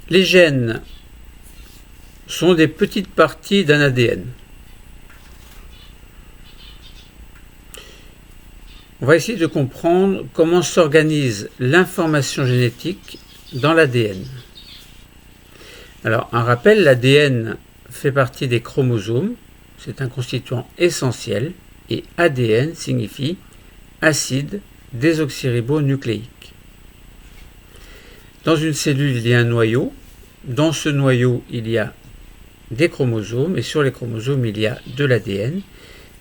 Les gènes sont des petites parties d'un ADN. On va essayer de comprendre comment s'organise l'information génétique dans l'ADN. Alors, un rappel, l'ADN fait partie des chromosomes, c'est un constituant essentiel, et ADN signifie acide désoxyribonucléique. Dans une cellule, il y a un noyau. Dans ce noyau, il y a des chromosomes, et sur les chromosomes, il y a de l'ADN.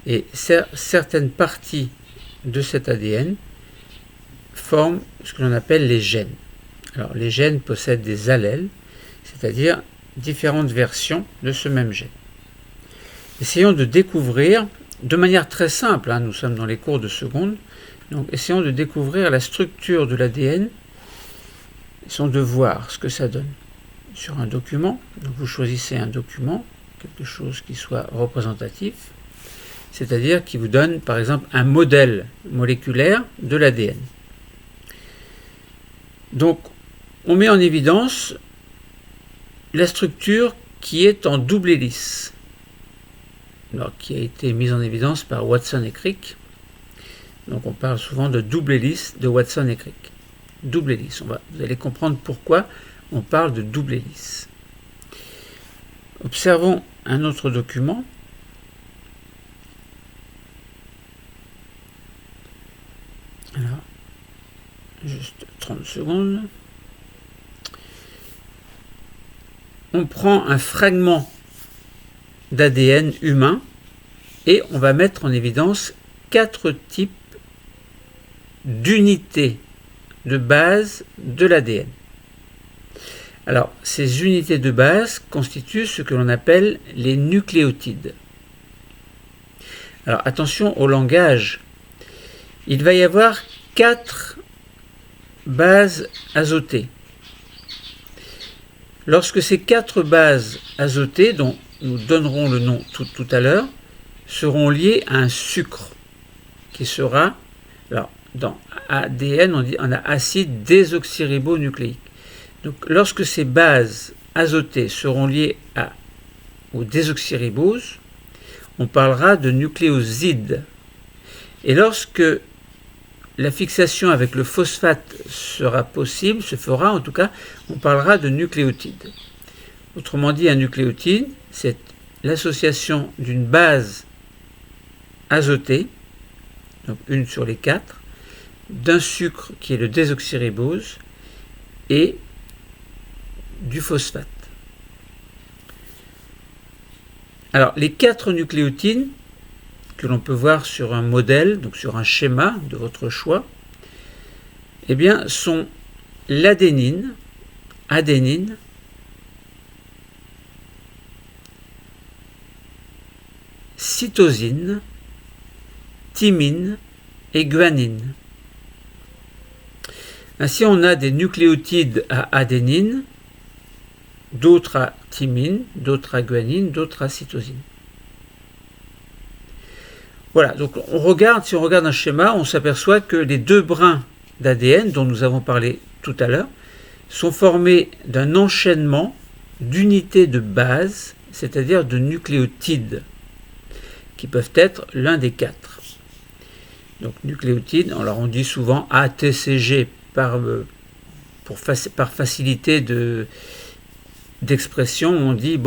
Et certaines parties de cet ADN forment ce que l'on appelle les gènes. Alors, les gènes possèdent des allèles, c'est-à-dire différentes versions de ce même gène. Essayons de découvrir, de manière très simple, nous sommes dans les cours de seconde, donc essayons de découvrir la structure de l'ADN, essayons de voir ce que ça donne sur un document. Donc vous choisissez un document, quelque chose qui soit représentatif, c'est-à-dire qui vous donne par exemple un modèle moléculaire de l'ADN. Donc on met en évidence la structure qui est en double hélice, alors, qui a été mise en évidence par Watson et Crick. Donc on parle souvent de double hélice de Watson et Crick. Double hélice, vous allez comprendre pourquoi on parle de double hélice. Observons un autre document. Alors, juste 30 secondes. On prend un fragment d'ADN humain et on va mettre en évidence 4 types d'unités de base de l'ADN. Alors, ces unités de base constituent ce que l'on appelle les nucléotides. Alors, attention au langage. Il va y avoir 4 bases azotées. Lorsque ces 4 bases azotées, dont nous donnerons le nom tout à l'heure, seront liées à un sucre qui sera, alors dans ADN on a acide désoxyribonucléique. Donc lorsque ces bases azotées seront liées aux désoxyriboses, on parlera de nucléosides. Et lorsque la fixation avec le phosphate sera possible, se fera en tout cas, on parlera de nucléotides. Autrement dit, un nucléotide, c'est l'association d'une base azotée, donc une sur les 4, d'un sucre qui est le désoxyribose et du phosphate. Alors, les 4 nucléotides que l'on peut voir sur un modèle, donc sur un schéma de votre choix, eh bien, sont l'adénine, adénine, cytosine, thymine et guanine. Ainsi, on a des nucléotides à adénine, d'autres à thymine, d'autres à guanine, d'autres à cytosine. Voilà, donc si on regarde un schéma, on s'aperçoit que les 2 brins d'ADN dont nous avons parlé tout à l'heure sont formés d'un enchaînement d'unités de base, c'est-à-dire de nucléotides, qui peuvent être l'un des 4. Donc nucléotides, alors on dit souvent ATCG par facilité d'expression, on dit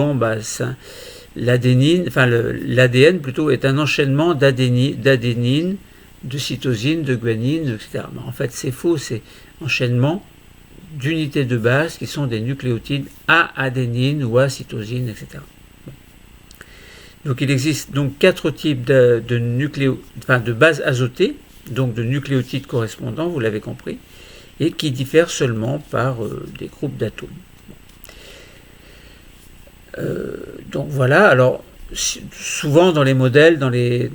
l'ADN plutôt est un enchaînement d'adénine, de cytosine, de guanine, etc. Mais en fait, c'est faux, c'est enchaînement d'unités de base qui sont des nucléotides à adénine ou à cytosine, etc. Donc il existe donc 4 types de bases azotées, donc de nucléotides correspondants, vous l'avez compris, et qui diffèrent seulement par des groupes d'atomes. Donc voilà, alors souvent dans les modèles, dans les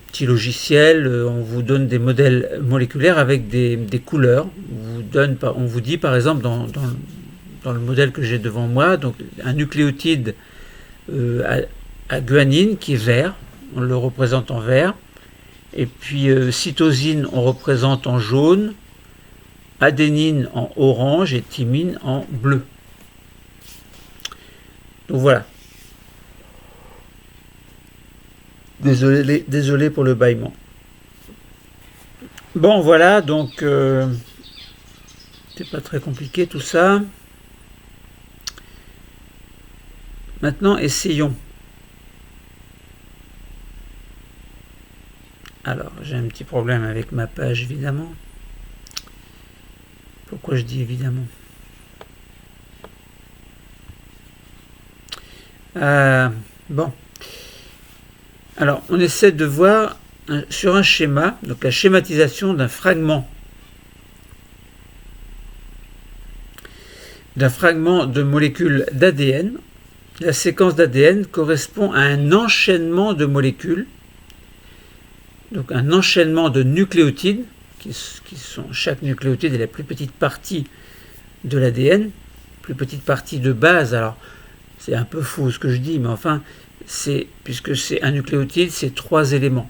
petits logiciels, on vous donne des modèles moléculaires avec des couleurs. On vous dit par exemple dans le modèle que j'ai devant moi, donc un nucléotide à guanine qui est vert, on le représente en vert, et puis cytosine on représente en jaune, adénine en orange et thymine en bleu. Donc voilà. Désolé pour le bâillement. Bon, voilà, donc c'est pas très compliqué tout ça. Maintenant, essayons. Alors, j'ai un petit problème avec ma page, évidemment. Pourquoi je dis évidemment? Bon. Alors, on essaie de voir sur un schéma, donc la schématisation d'un fragment de molécules d'ADN. La séquence d'ADN correspond à un enchaînement de molécules, donc un enchaînement de nucléotides, qui sont chaque nucléotide est la plus petite partie de l'ADN, plus petite partie de base. Alors, c'est un peu faux ce que je dis, mais enfin, puisque c'est un nucléotide, c'est 3 éléments.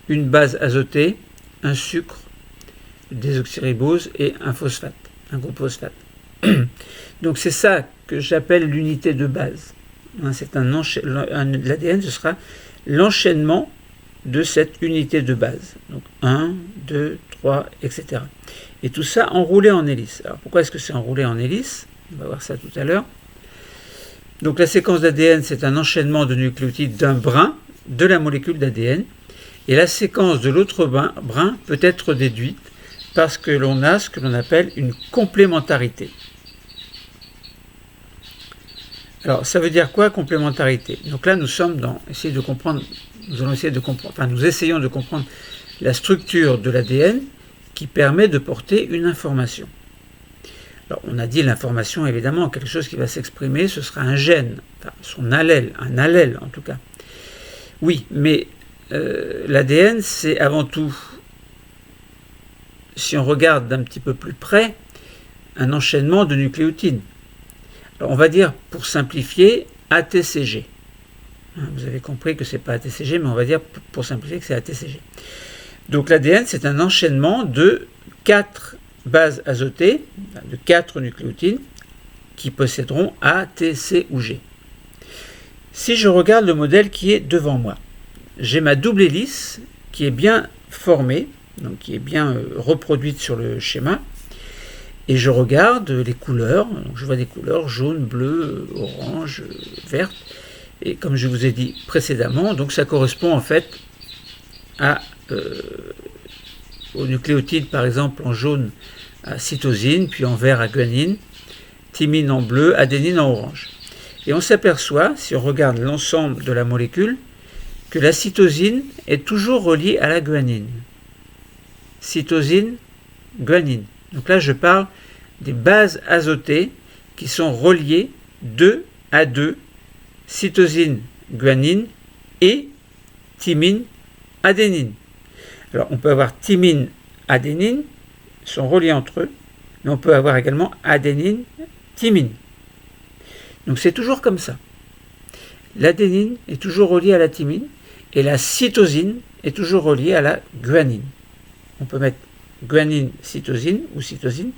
Une base azotée, un sucre, une désoxyribose et un phosphate, un groupe phosphate. Donc c'est ça que j'appelle l'unité de base. L'ADN, ce sera l'enchaînement de cette unité de base. Donc 1, 2, 3, etc. Et tout ça enroulé en hélice. Alors pourquoi est-ce que c'est enroulé en hélice? On va voir ça tout à l'heure. Donc la séquence d'ADN, c'est un enchaînement de nucléotides d'un brin de la molécule d'ADN. Et la séquence de l'autre brin peut être déduite parce que l'on a ce que l'on appelle une complémentarité. Alors, ça veut dire quoi, complémentarité? Donc là, nous sommes dans essayer de comprendre, nous essayons de comprendre la structure de l'ADN qui permet de porter une information. Alors, on a dit l'information, évidemment, quelque chose qui va s'exprimer, ce sera un gène, enfin, son allèle, un allèle en tout cas. Oui, mais l'ADN, c'est avant tout, si on regarde d'un petit peu plus près, un enchaînement de nucléotides. Alors, on va dire, pour simplifier, ATCG. Vous avez compris que ce n'est pas ATCG, mais on va dire, pour simplifier, que c'est ATCG. Donc l'ADN, c'est un enchaînement de 4 bases azotées, de 4 nucléotides, qui posséderont A, T, C ou G. Si je regarde le modèle qui est devant moi, j'ai ma double hélice qui est bien formée, donc qui est bien reproduite sur le schéma, et je regarde les couleurs, donc je vois des couleurs jaune, bleu, orange, verte, et comme je vous ai dit précédemment, donc ça correspond en fait aux nucléotides, par exemple en jaune à cytosine, puis en vert à guanine, thymine en bleu, adénine en orange. Et on s'aperçoit, si on regarde l'ensemble de la molécule, que la cytosine est toujours reliée à la guanine. Cytosine, guanine. Donc là, je parle des bases azotées qui sont reliées 2 à 2, cytosine, guanine et thymine, adénine. Alors, on peut avoir thymine, adénine, ils sont reliés entre eux, mais on peut avoir également adénine, thymine. Donc, c'est toujours comme ça. L'adénine est toujours reliée à la thymine et la cytosine est toujours reliée à la guanine. On peut mettre guanine, cytosine ou cytosine,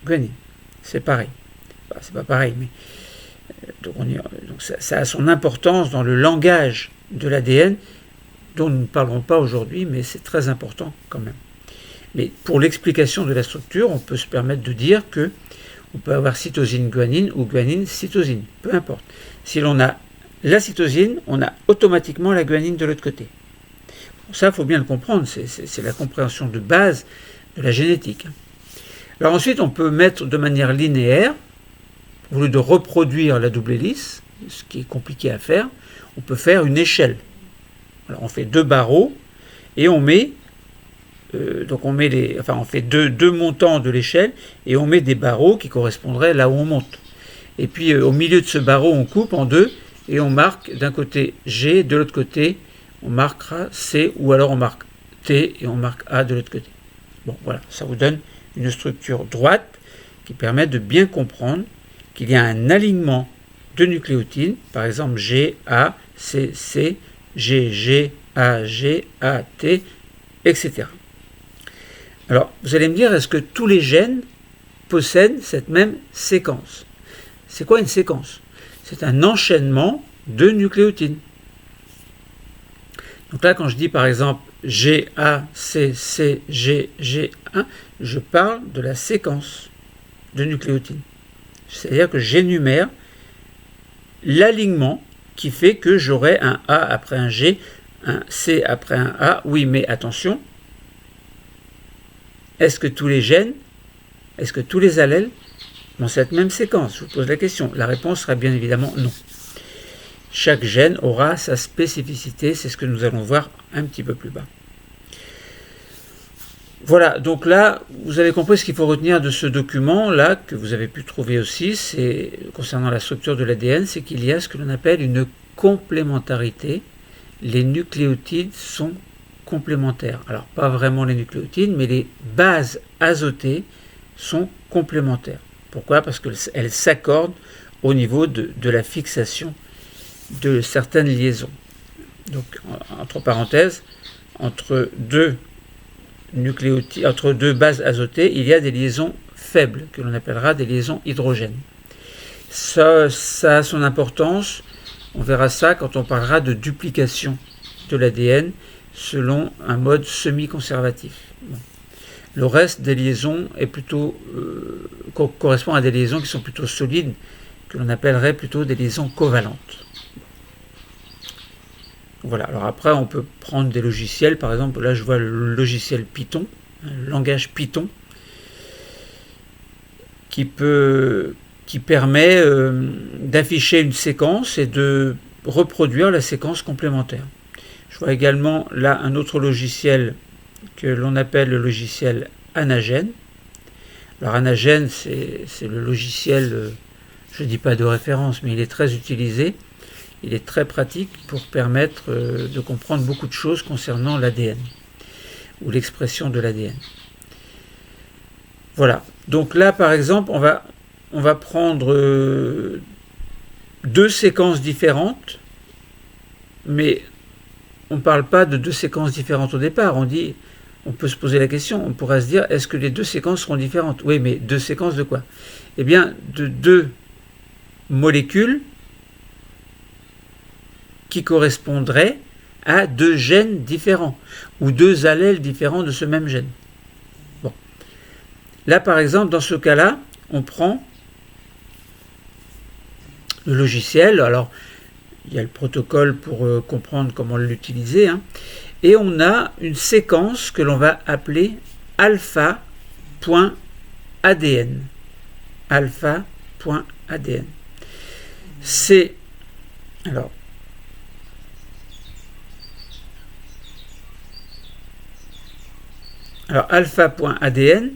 guanine. C'est pareil. Enfin, c'est pas pareil, mais donc ça a son importance dans le langage de l'ADN dont nous ne parlerons pas aujourd'hui, mais c'est très important quand même. Mais pour l'explication de la structure, on peut se permettre de dire que on peut avoir cytosine-guanine ou guanine-cytosine, peu importe. Si l'on a la cytosine, on a automatiquement la guanine de l'autre côté. Bon, ça, il faut bien le comprendre, c'est la compréhension de base de la génétique. Alors ensuite, on peut mettre de manière linéaire, au lieu de reproduire la double hélice, ce qui est compliqué à faire, on peut faire une échelle. Alors on fait 2 barreaux et on met on fait deux montants de l'échelle et on met des barreaux qui correspondraient là où on monte. Et puis au milieu de ce barreau, on coupe en 2 et on marque d'un côté G, de l'autre côté on marquera C, ou alors on marque T et on marque A de l'autre côté. Bon, voilà, ça vous donne une structure droite qui permet de bien comprendre qu'il y a un alignement de nucléotides, par exemple G, A, C, C, G, G, A, G, A, T, etc. Alors, vous allez me dire, est-ce que tous les gènes possèdent cette même séquence? C'est quoi une séquence? c'est un enchaînement de nucléotides. Donc là, quand je dis par exemple GACCGG1, je parle de la séquence de nucléotides. C'est-à-dire que j'énumère l'alignement qui fait que j'aurai un A après un G, un C après un A. Oui, mais attention, est-ce que tous les gènes, est-ce que tous les allèles dans cette même séquence? Je vous pose la question. La réponse sera bien évidemment non. Chaque gène aura sa spécificité, c'est ce que nous allons voir un petit peu plus bas. Voilà, donc là, vous avez compris ce qu'il faut retenir de ce document-là, que vous avez pu trouver aussi, c'est concernant la structure de l'ADN, c'est qu'il y a ce que l'on appelle une complémentarité. Les nucléotides sont complémentaires. Alors, pas vraiment les nucléotides, mais les bases azotées sont complémentaires. Pourquoi? Parce qu'elles s'accordent au niveau de la fixation de certaines liaisons. Donc, entre parenthèses, entre deux nucléotides, entre deux bases azotées, il y a des liaisons faibles, que l'on appellera des liaisons hydrogènes. Ça a son importance, on verra ça quand on parlera de duplication de l'ADN selon un mode semi-conservatif. Bon. Le reste des liaisons est plutôt, correspond à des liaisons qui sont plutôt solides, que l'on appellerait plutôt des liaisons covalentes. Voilà, alors après on peut prendre des logiciels, par exemple là je vois le logiciel Python, le langage Python, qui permet d'afficher une séquence et de reproduire la séquence complémentaire. Je vois également là un autre logiciel que l'on appelle le logiciel Anagen. Alors Anagen c'est le logiciel, je ne dis pas de référence, mais il est très utilisé. Il est très pratique pour permettre de comprendre beaucoup de choses concernant l'ADN ou l'expression de l'ADN. Voilà. Donc là, par exemple, on va prendre deux séquences différentes, mais on ne parle pas de deux séquences différentes au départ. On peut se poser la question, on pourrait se dire, est-ce que les deux séquences seront différentes? Oui, mais deux séquences de quoi? Eh bien, de deux molécules qui correspondraient à deux gènes différents ou deux allèles différents de ce même gène. Bon. Là, par exemple, dans ce cas-là, on prend le logiciel. Alors, il y a le protocole pour comprendre comment l'utiliser. Et on a une séquence que l'on va appeler alpha.adn. Alpha.adn. C'est... Alors, alpha.adn,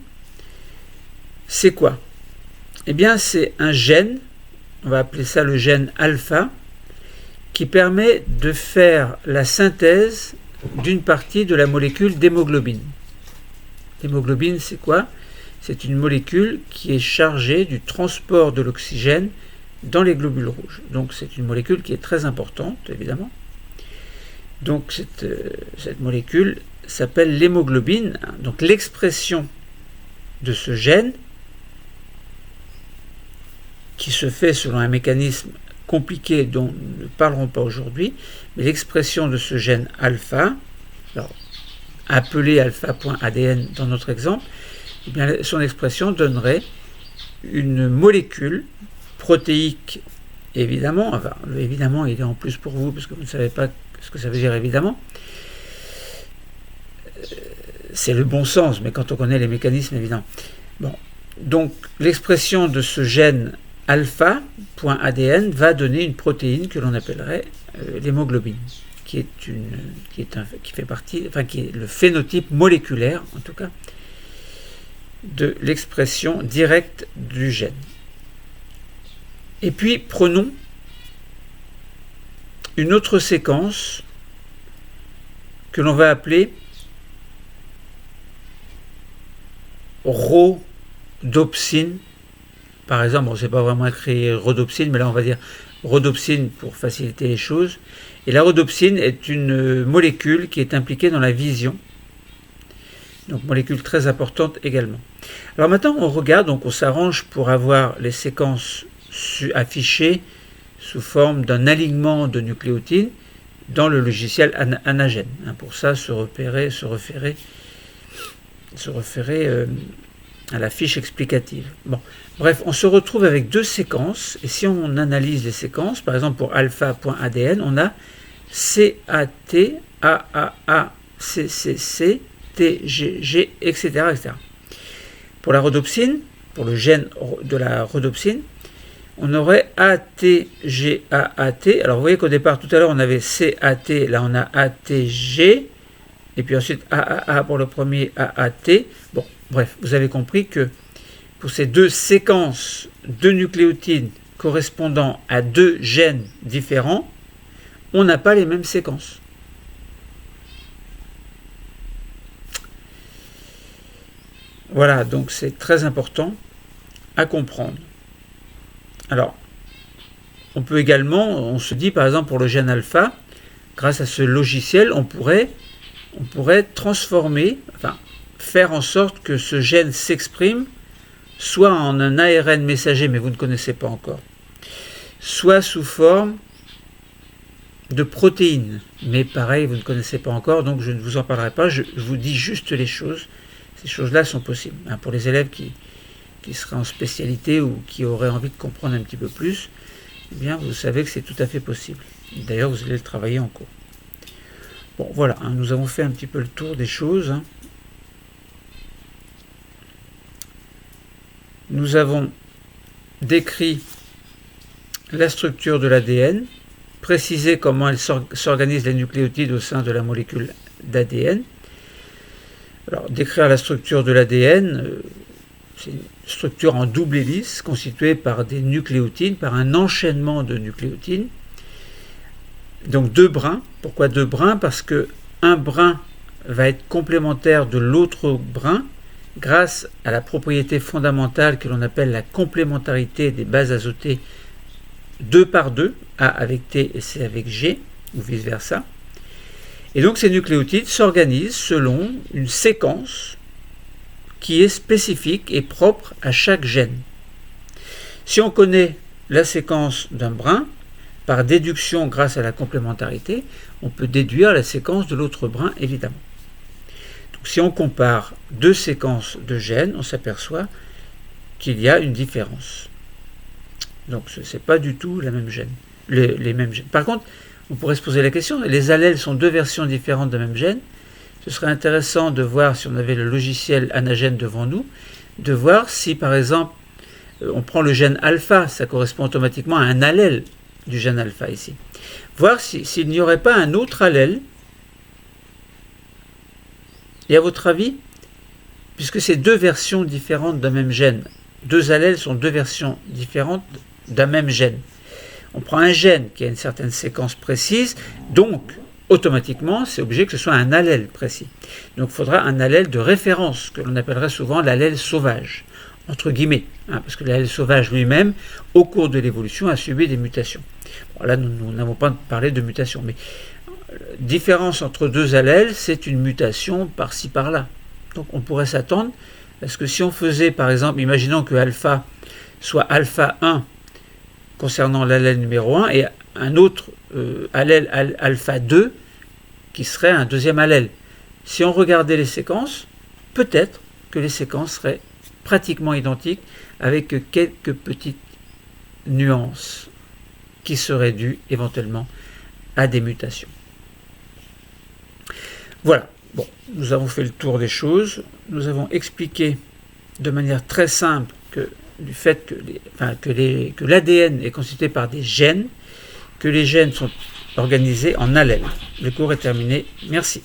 c'est quoi? Eh bien, c'est un gène, on va appeler ça le gène alpha, qui permet de faire la synthèse d'une partie de la molécule d'hémoglobine. L'hémoglobine, c'est quoi? C'est une molécule qui est chargée du transport de l'oxygène dans les globules rouges. Donc, c'est une molécule qui est très importante, évidemment. Donc, cette molécule s'appelle l'hémoglobine. Donc l'expression de ce gène, qui se fait selon un mécanisme compliqué dont nous ne parlerons pas aujourd'hui, mais l'expression de ce gène alpha, alors, appelé alpha.adn dans notre exemple, eh bien, son expression donnerait une molécule protéique, évidemment, enfin, évidemment il est en plus pour vous parce que vous ne savez pas ce que ça veut dire évidemment, c'est le bon sens, mais quand on connaît les mécanismes, évidemment. Bon. Donc, l'expression de ce gène alpha.adn va donner une protéine que l'on appellerait l'hémoglobine, qui est le phénotype moléculaire, en tout cas, de l'expression directe du gène. Et puis, prenons une autre séquence que l'on va appeler rhodopsine. Par exemple, on ne sait pas vraiment écrit rhodopsine, mais là on va dire rhodopsine pour faciliter les choses. Et la rhodopsine est une molécule qui est impliquée dans la vision. Donc molécule très importante également. Alors maintenant on regarde, donc on s'arrange pour avoir les séquences affichées sous forme d'un alignement de nucléotides dans le logiciel Anagene. Pour ça, se référer à la fiche explicative. Bon. Bref, on se retrouve avec deux séquences, et si on analyse les séquences, par exemple pour alpha.adn, on a CAT, AAA, CCC, TGG, etc., etc. Pour la rhodopsine, pour le gène de la rhodopsine, on aurait ATGAAT. Alors vous voyez qu'au départ, tout à l'heure, on avait CAT, là on a ATG, et puis ensuite AAA pour le premier, AAT. Bon, bref, vous avez compris que pour ces deux séquences de nucléotides correspondant à deux gènes différents, on n'a pas les mêmes séquences. Voilà, donc c'est très important à comprendre. Alors, on peut également, on se dit par exemple pour le gène alpha, grâce à ce logiciel, on pourrait transformer, enfin faire en sorte que ce gène s'exprime soit en un ARN messager, mais vous ne connaissez pas encore, soit sous forme de protéines, mais pareil, vous ne connaissez pas encore, donc je ne vous en parlerai pas, je vous dis juste les choses. Ces choses-là sont possibles. Pour les élèves qui seraient en spécialité ou qui auraient envie de comprendre un petit peu plus, eh bien, vous savez que c'est tout à fait possible. D'ailleurs, vous allez le travailler en cours. Bon, voilà, nous avons fait un petit peu le tour des choses. Nous avons décrit la structure de l'ADN, précisé comment s'organisent les nucléotides au sein de la molécule d'ADN. Alors, décrire la structure de l'ADN, c'est une structure en double hélice constituée par des nucléotides, par un enchaînement de nucléotides. Donc deux brins. Pourquoi deux brins? Parce que un brin va être complémentaire de l'autre brin grâce à la propriété fondamentale que l'on appelle la complémentarité des bases azotées 2 par 2, A avec T et C avec G, ou vice-versa. Et donc ces nucléotides s'organisent selon une séquence qui est spécifique et propre à chaque gène. Si on connaît la séquence d'un brin, par déduction grâce à la complémentarité, on peut déduire la séquence de l'autre brin, évidemment. Donc, si on compare deux séquences de gènes, on s'aperçoit qu'il y a une différence. Donc ce n'est pas du tout la même gène, les mêmes gènes. Par contre, on pourrait se poser la question, les allèles sont deux versions différentes d'un même gène. Ce serait intéressant de voir, si on avait le logiciel Anagene devant nous, de voir si par exemple, on prend le gène alpha, ça correspond automatiquement à un allèle du gène alpha ici. Voir s'il n'y aurait pas un autre allèle. Et à votre avis, puisque c'est deux versions différentes d'un même gène, deux allèles sont deux versions différentes d'un même gène. On prend un gène qui a une certaine séquence précise, donc automatiquement c'est obligé que ce soit un allèle précis. Donc il faudra un allèle de référence, que l'on appellerait souvent l'allèle sauvage, entre guillemets, parce que l'allèle sauvage lui-même, au cours de l'évolution, a subi des mutations. Bon, là nous n'avons pas parlé de mutation, mais différence entre deux allèles, c'est une mutation par-ci par-là. Donc on pourrait s'attendre, parce que si on faisait par exemple, imaginons que alpha soit alpha 1 concernant l'allèle numéro 1 et un autre allèle alpha 2 qui serait un deuxième allèle. Si on regardait les séquences, peut-être que les séquences seraient pratiquement identiques avec quelques petites nuances qui seraient dues éventuellement à des mutations. Voilà, bon, nous avons fait le tour des choses, nous avons expliqué de manière très simple du fait que l'ADN est constitué par des gènes, que les gènes sont organisés en allèles. Le cours est terminé. Merci.